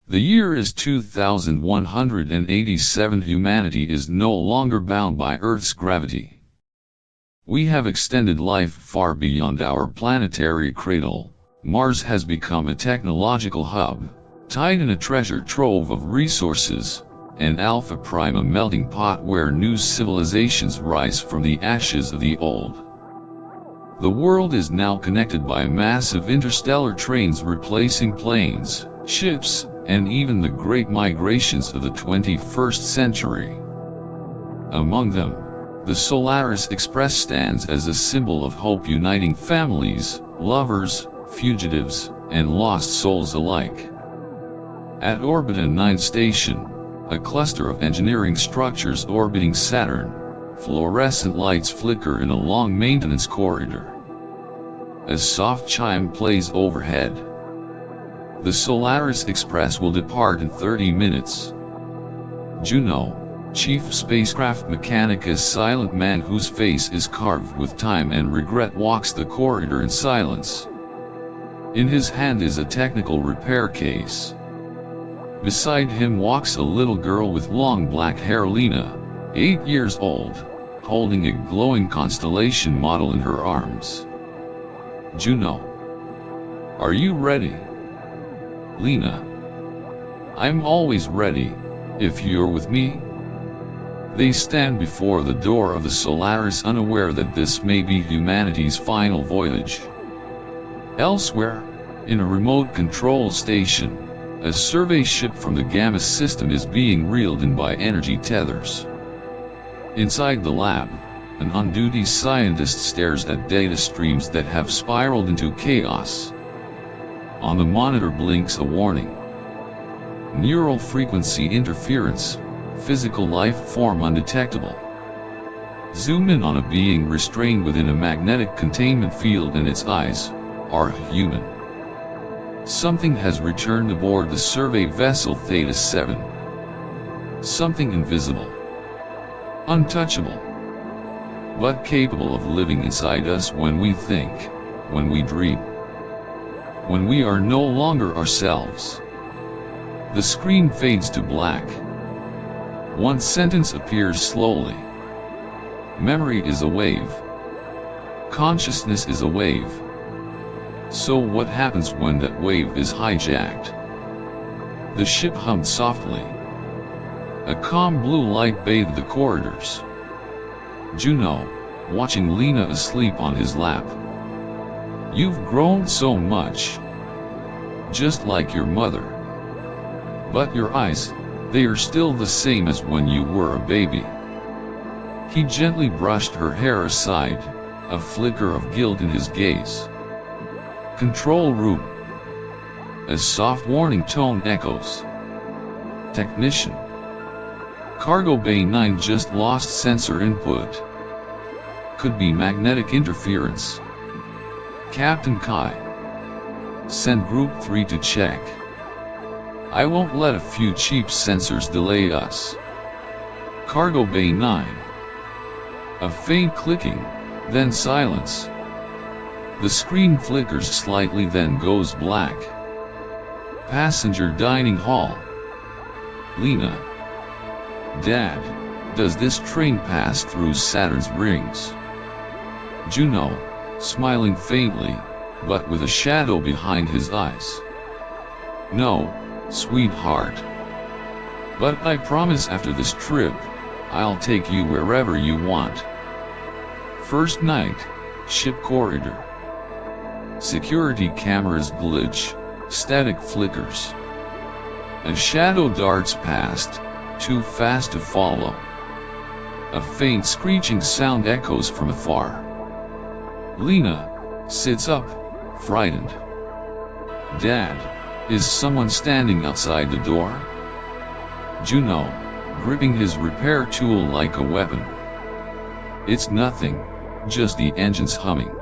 The year is 2187. Humanity is no longer bound by Earth's gravity. We have extended life far beyond our planetary cradle. Mars has become a technological hub, Titan a treasure trove of resources, and Alpha Prime a melting pot where new civilizations rise from the ashes of the old. The world is now connected by massive interstellar trains replacing planes, ships, and even the great migrations of the 21st century. Among them, the Solaris Express stands as a symbol of hope, uniting families, lovers, fugitives, and lost souls alike. At Orbita 9 Station, a cluster of engineering structures orbiting Saturn, fluorescent lights flicker in a long maintenance corridor. A soft chime plays overhead. The Solaris Express will depart in 30 minutes. Juno, chief spacecraft mechanic, a silent man whose face is carved with time and regret, walks the corridor in silence. In his hand is a technical repair case. Beside him walks a little girl with long black hair, Lina, 8 years old, holding a glowing constellation model in her arms. Juno. Are you ready? Lina. I'm always ready, if you're with me. They stand before the door of the Solaris, unaware that this may be humanity's final voyage. Elsewhere, in a remote control station, a survey ship from the Gamma system is being reeled in by energy tethers. Inside the lab, an on-duty scientist stares at data streams that have spiraled into chaos. On the monitor blinks a warning. Neural frequency interference, physical life form undetectable. Zoom in on a being restrained within a magnetic containment field and its eyes are human. Something has returned aboard the survey vessel Theta 7. Something invisible, untouchable, but capable of living inside us when we think, when we dream, when we are no longer ourselves. The screen fades to black. One sentence appears slowly. Memory is a wave. Consciousness is a wave. So what happens when that wave is hijacked? The ship hummed softly. A calm blue light bathed the corridors. Juno, watching Lina asleep on his lap. You've grown so much. Just like your mother. But your eyes, they are still the same as when you were a baby. He gently brushed her hair aside, a flicker of guilt in his gaze. Control room. A soft warning tone echoes. Technician. Cargo Bay 9 just lost sensor input. Could be magnetic interference. Captain Kai. Send Group 3 to check. I won't let a few cheap sensors delay us. Cargo Bay 9. A faint clicking, then silence. The screen flickers slightly, then goes black. Passenger dining hall. Lina. Dad, does this train pass through Saturn's rings? Juno, smiling faintly, but with a shadow behind his eyes. No, sweetheart. But I promise after this trip, I'll take you wherever you want. First night, ship corridor. Security cameras glitch, static flickers. A shadow darts past, too fast to follow. A faint screeching sound echoes from afar. Lina sits up, frightened. Dad, is someone standing outside the door? Juno, gripping his repair tool like a weapon. It's nothing, just the engines humming.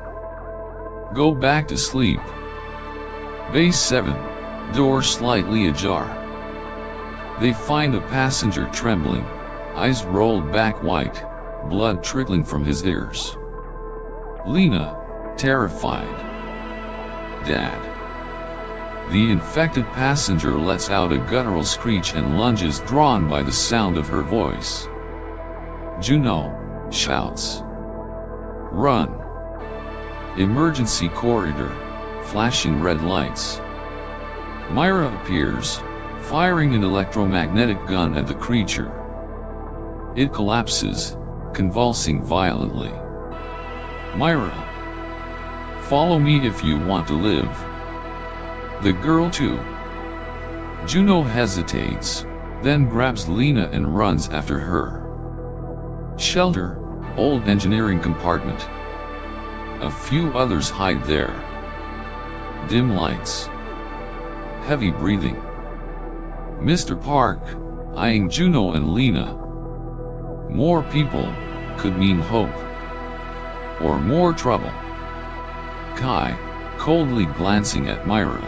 Go back to sleep. Base 7, door slightly ajar. They find a passenger trembling, eyes rolled back white, blood trickling from his ears. Lina, terrified. Dad. The infected passenger lets out a guttural screech and lunges, drawn by the sound of her voice. Juno shouts, "Run!" Emergency corridor, flashing red lights. Myra appears, firing an electromagnetic gun at the creature. It collapses, convulsing violently. Myra, follow me if you want to live. The girl too. Juno hesitates, then grabs Lina and runs after her. Shelter, old engineering compartment. A few others hide there. Dim lights. Heavy breathing. Mr. Park, eyeing Juno and Lina. More people could mean hope. Or more trouble. Kai, coldly glancing at Myra.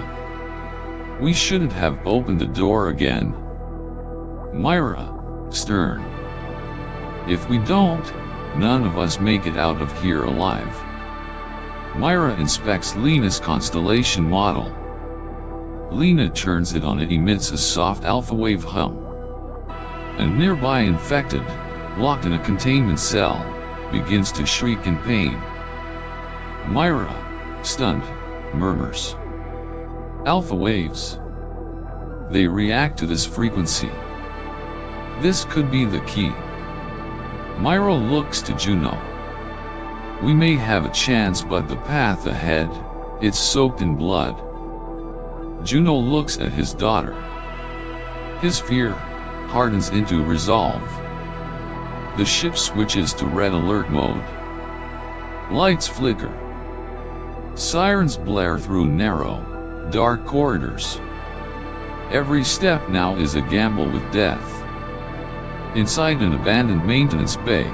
We shouldn't have opened the door again. Myra, stern. If we don't, none of us make it out of here alive. Myra inspects Lina's constellation model. Lina turns it on. It emits a soft alpha wave hum. A nearby infected, locked in a containment cell, begins to shriek in pain. Myra, stunned, murmurs, "Alpha waves. They react to this frequency. This could be the key." Myra looks to Juno. "We may have a chance, but the path ahead, it's soaked in blood." Juno looks at his daughter. His fear hardens into resolve. The ship switches to red alert mode. Lights flicker. Sirens blare through narrow, dark corridors. Every step now is a gamble with death. Inside an abandoned maintenance bay,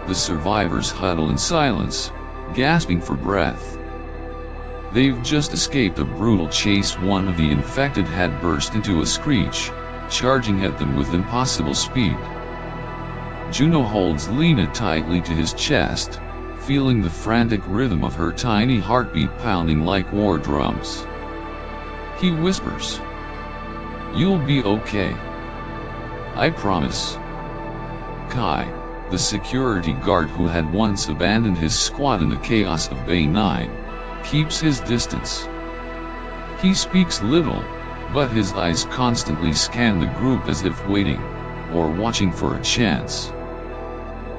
the survivors huddle in silence, gasping for breath. They've just escaped a brutal chase. One of the infected had burst into a screech, charging at them with impossible speed. Juno holds Lina tightly to his chest, feeling the frantic rhythm of her tiny heartbeat pounding like war drums. He whispers, "You'll be okay. I promise." Kai, the security guard who had once abandoned his squad in the chaos of Bay 9, keeps his distance. He speaks little, but his eyes constantly scan the group as if waiting, or watching for a chance.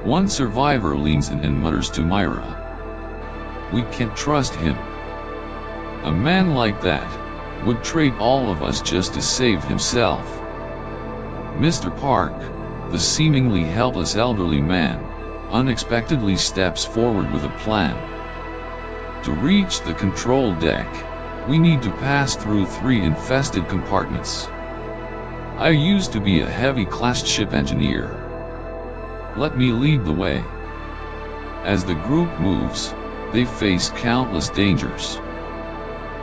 One survivor leans in and mutters to Myra, "We can't trust him. A man like that would trade all of us just to save himself." Mr. Park, the seemingly helpless elderly man, unexpectedly steps forward with a plan. To reach the control deck, we need to pass through 3 infested compartments. I used to be a heavy-class ship engineer. Let me lead the way. As the group moves, they face countless dangers.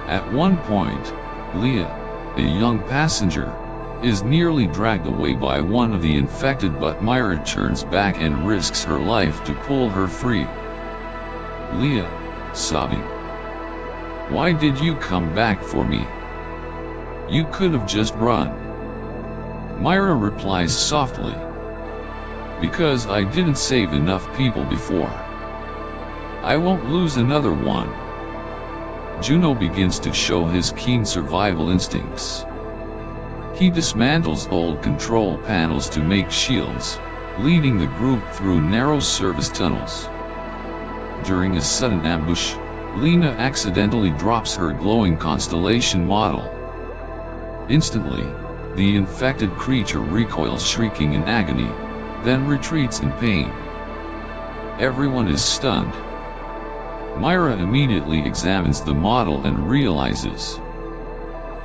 At one point, Leah, a young passenger, is nearly dragged away by one of the infected, but Myra turns back and risks her life to pull her free. Leah, sobbing, "Why did you come back for me? You could have just run." Myra replies softly, "Because I didn't save enough people before. I won't lose another one." Juno begins to show his keen survival instincts. He dismantles old control panels to make shields, leading the group through narrow service tunnels. During a sudden ambush, Lina accidentally drops her glowing constellation model. Instantly, the infected creature recoils, shrieking in agony, then retreats in pain. Everyone is stunned. Myra immediately examines the model and realizes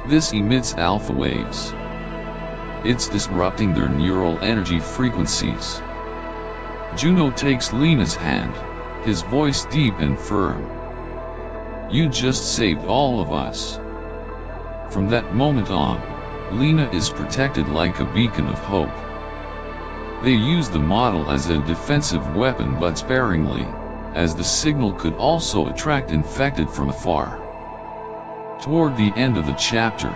this emits alpha waves. It's disrupting their neural energy frequencies. Juno takes Lina's hand, his voice deep and firm. "You just saved all of us." From that moment on, Lina is protected like a beacon of hope. They use the model as a defensive weapon, but sparingly, as the signal could also attract infected from afar. Toward the end of the chapter,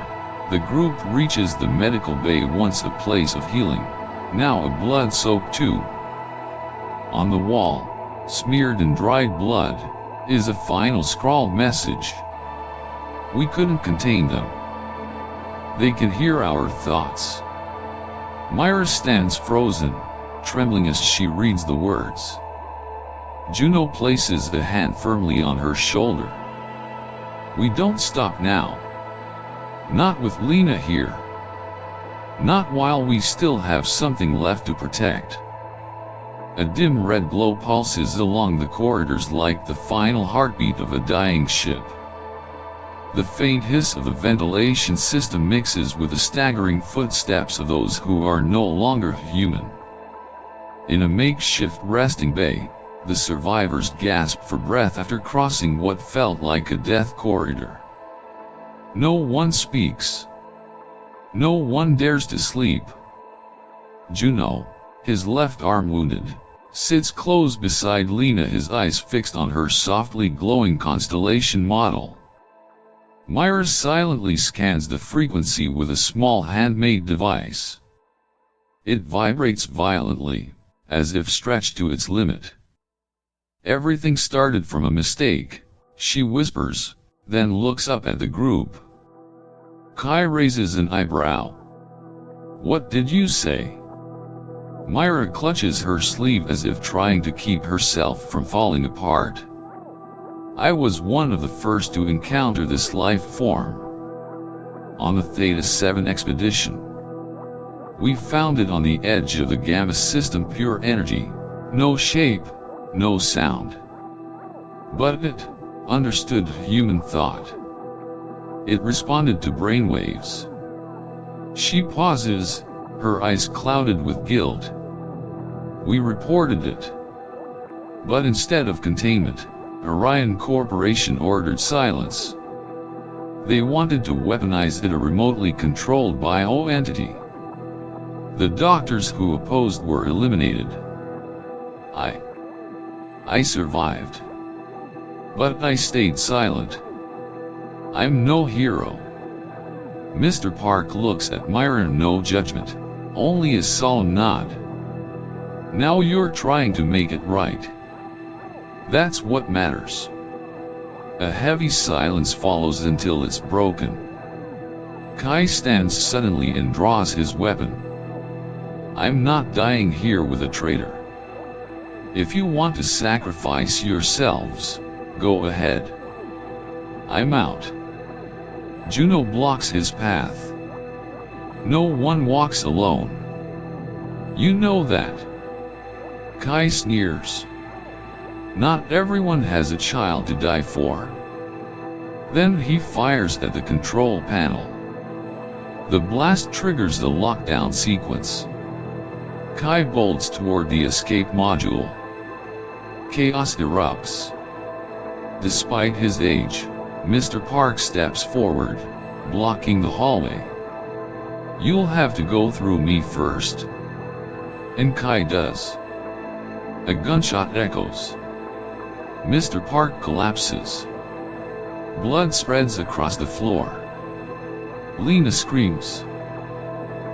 the group reaches the medical bay, once a place of healing, now a blood-soaked tomb. On the wall, smeared in dried blood, is a final scrawled message. We couldn't contain them. They can hear our thoughts. Myra stands frozen, trembling as she reads the words. Juno places a hand firmly on her shoulder. We don't stop now. Not with Lina here. Not while we still have something left to protect. A dim red glow pulses along the corridors like the final heartbeat of a dying ship. The faint hiss of the ventilation system mixes with the staggering footsteps of those who are no longer human. In a makeshift resting bay, the survivors gasp for breath after crossing what felt like a death corridor. No one speaks. No one dares to sleep. Juno, his left arm wounded, sits close beside Lina, his eyes fixed on her softly glowing constellation model. Myra silently scans the frequency with a small handmade device. It vibrates violently, as if stretched to its limit. Everything started from a mistake, she whispers, then looks up at the group. Kai raises an eyebrow. What did you say? Myra clutches her sleeve as if trying to keep herself from falling apart. I was one of the first to encounter this life form. On the Theta 7 expedition. We found it on the edge of the Gamma system, pure energy, no shape, no sound. But it understood human thought. It responded to brainwaves. She pauses, her eyes clouded with guilt. We reported it. But instead of containment, Orion Corporation ordered silence. They wanted to weaponize it, a remotely controlled bioentity. The doctors who opposed were eliminated. I survived. But I stayed silent. I'm no hero. Mr. Park looks at Myra, no judgment, only a solemn nod. Now you're trying to make it right. That's what matters. A heavy silence follows until it's broken. Kai stands suddenly and draws his weapon. I'm not dying here with a traitor. If you want to sacrifice yourselves, go ahead. I'm out. Juno blocks his path. No one walks alone. You know that. Kai sneers. Not everyone has a child to die for. Then he fires at the control panel. The blast triggers the lockdown sequence. Kai bolts toward the escape module. Chaos erupts. Despite his age, Mr. Park steps forward, blocking the hallway. You'll have to go through me first. And Kai does. A gunshot echoes. Mr. Park collapses. Blood spreads across the floor. Lina screams.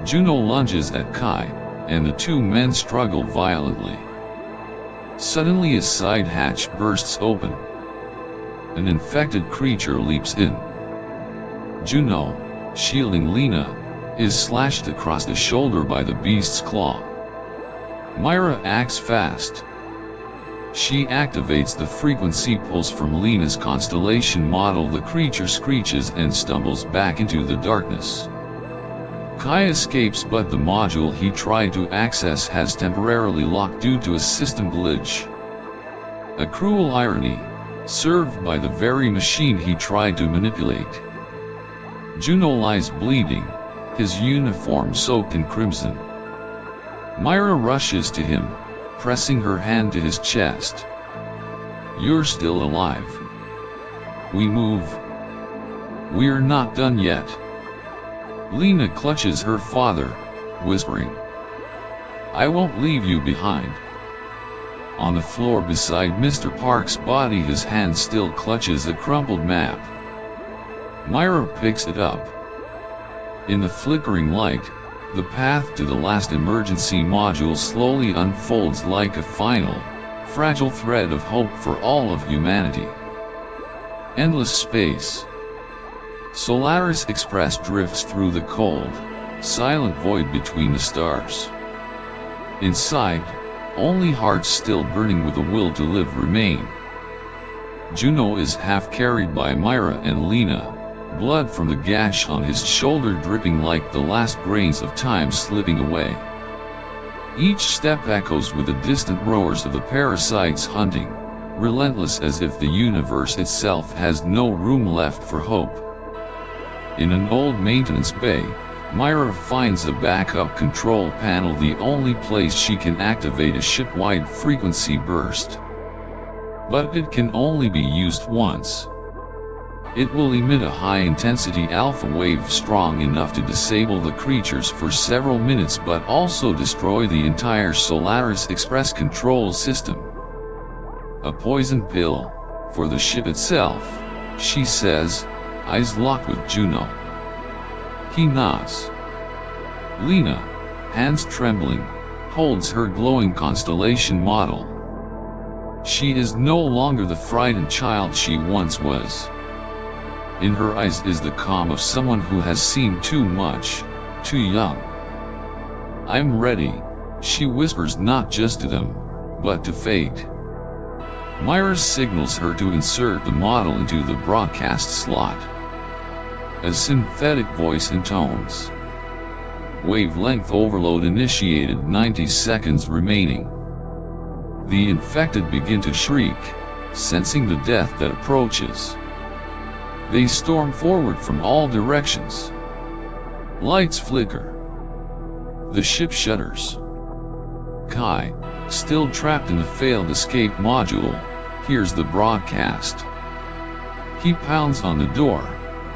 Juno lunges at Kai, and the two men struggle violently. Suddenly a side hatch bursts open. An infected creature leaps in. Juno, shielding Lina, is slashed across the shoulder by the beast's claw. Myra acts fast. She activates the frequency pulse from Lina's constellation model. The creature screeches and stumbles back into the darkness. Kai escapes, but the module he tried to access has temporarily locked due to a system glitch. A cruel irony, served by the very machine he tried to manipulate. Juno lies bleeding, his uniform soaked in crimson. Myra rushes to him, pressing her hand to his chest. You're still alive. We move. We're not done yet. Lina clutches her father, whispering, I won't leave you behind. On the floor beside Mr. Park's body, his hand still clutches a crumpled map. Myra picks it up. In the flickering light, the path to the last emergency module slowly unfolds like a final, fragile thread of hope for all of humanity. Endless space. Solaris Express drifts through the cold, silent void between the stars. Inside, only hearts still burning with a will to live remain. Juno is half carried by Myra and Lina, blood from the gash on his shoulder dripping like the last grains of time slipping away. Each step echoes with the distant roars of the parasites hunting, relentless as if the universe itself has no room left for hope. In an old maintenance bay, Myra finds a backup control panel, the only place she can activate a ship-wide frequency burst. But it can only be used once. It will emit a high-intensity alpha wave strong enough to disable the creatures for several minutes but also destroy the entire Solaris Express control system. A poison pill, for the ship itself, she says, eyes locked with Juno. He nods. Lina, hands trembling, holds her glowing constellation model. She is no longer the frightened child she once was. In her eyes is the calm of someone who has seen too much, too young. I'm ready, she whispers, not just to them, but to fate. Myra signals her to insert the model into the broadcast slot. A synthetic voice intones. Wavelength overload initiated, 90 seconds remaining. The infected begin to shriek, sensing the death that approaches. They storm forward from all directions. Lights flicker. The ship shudders. Kai, still trapped in the failed escape module, hears the broadcast. He pounds on the door,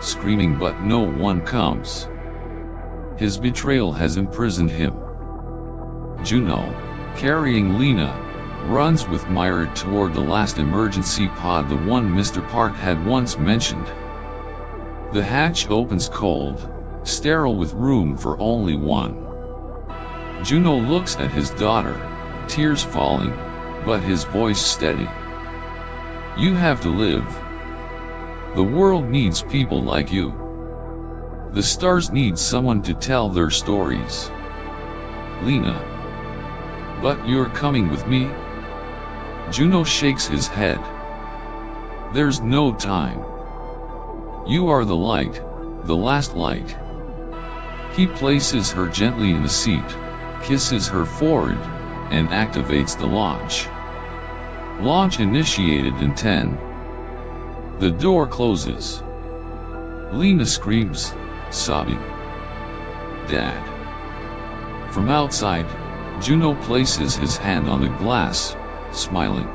screaming, but no one comes. His betrayal has imprisoned him. Juno, carrying Lina, runs with Myra toward the last emergency pod, the one Mr. Park had once mentioned. The hatch opens cold, sterile with room for only one. Juno looks at his daughter, tears falling, but his voice steady. You have to live. The world needs people like you. The stars need someone to tell their stories. Lina. But you're coming with me? Juno shakes his head. There's no time. You are the light, the last light. He places her gently in the seat, kisses her forehead, and activates the launch. Launch initiated in 10. The door closes. Lina screams, sobbing. Dad. From outside, Juno places his hand on the glass, smiling.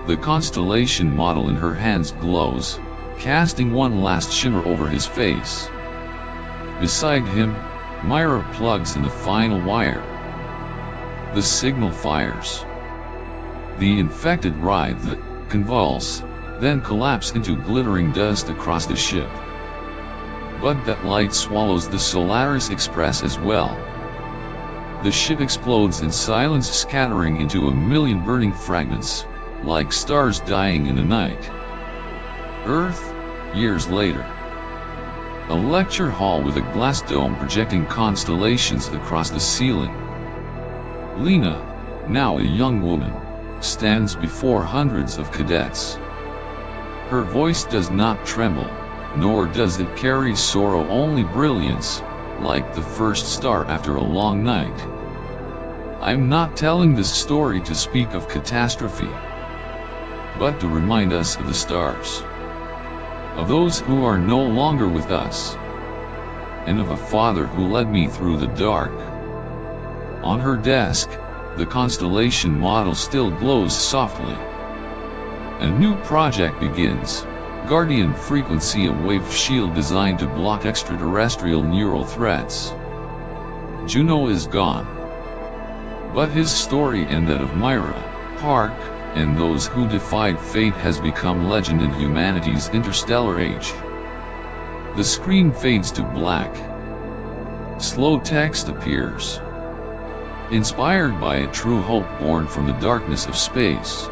The constellation model in her hands glows, casting one last shimmer over his face. Beside him, Myra plugs in the final wire. The signal fires. The infected writhe, convulse, then collapse into glittering dust across the ship. But that light swallows the Solaris Express as well. The ship explodes in silence, scattering into a million burning fragments, like stars dying in the night. Earth, years later. A lecture hall with a glass dome projecting constellations across the ceiling. Lina, now a young woman, stands before hundreds of cadets. Her voice does not tremble, nor does it carry sorrow, only brilliance, like the first star after a long night. I'm not telling this story to speak of catastrophe, but to remind us of the stars, of those who are no longer with us, and of a father who led me through the dark. On her desk, the constellation model still glows softly. A new project begins, Guardian Frequency, a wave shield designed to block extraterrestrial neural threats. Juno is gone. But his story and that of Myra, Park, and those who defied fate has become legend in humanity's interstellar age. The screen fades to black. Slow text appears. Inspired by a true hope born from the darkness of space.